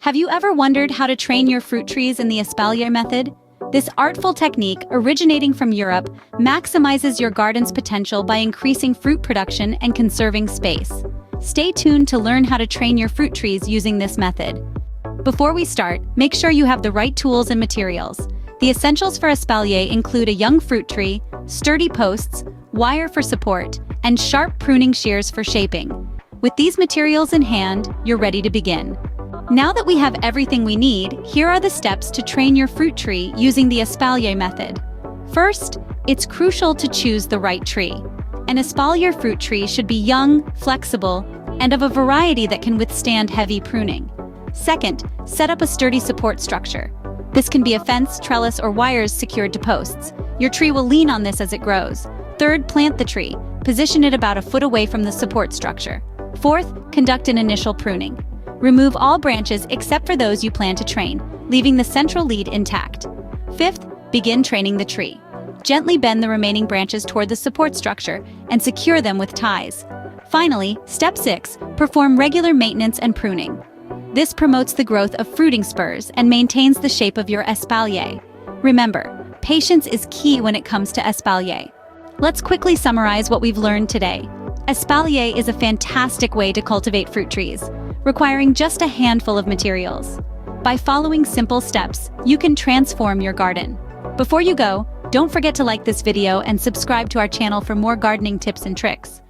Have you ever wondered how to train your fruit trees in the Espalier method? This artful technique, originating from Europe, maximizes your garden's potential by increasing fruit production and conserving space. Stay tuned to learn how to train your fruit trees using this method. Before we start, make sure you have the right tools and materials. The essentials for Espalier include a young fruit tree, sturdy posts, wire for support, and sharp pruning shears for shaping. With these materials in hand, you're ready to begin. Now that we have everything we need, here are the steps to train your fruit tree using the Espalier method. First, it's crucial to choose the right tree. An Espalier fruit tree should be young, flexible, and of a variety that can withstand heavy pruning. Second, set up a sturdy support structure. This can be a fence, trellis, or wires secured to posts. Your tree will lean on this as it grows. Third, plant the tree. Position it about a foot away from the support structure. Fourth, conduct an initial pruning. Remove all branches except for those you plan to train, leaving the central lead intact. Fifth, begin training the tree. Gently bend the remaining branches toward the support structure and secure them with ties. Finally, step 6, perform regular maintenance and pruning. This promotes the growth of fruiting spurs and maintains the shape of your espalier. Remember, patience is key when it comes to espalier. Let's quickly summarize what we've learned today. Espalier is a fantastic way to cultivate fruit trees, requiring just a handful of materials. By following simple steps, you can transform your garden. Before you go, don't forget to like this video and subscribe to our channel for more gardening tips and tricks.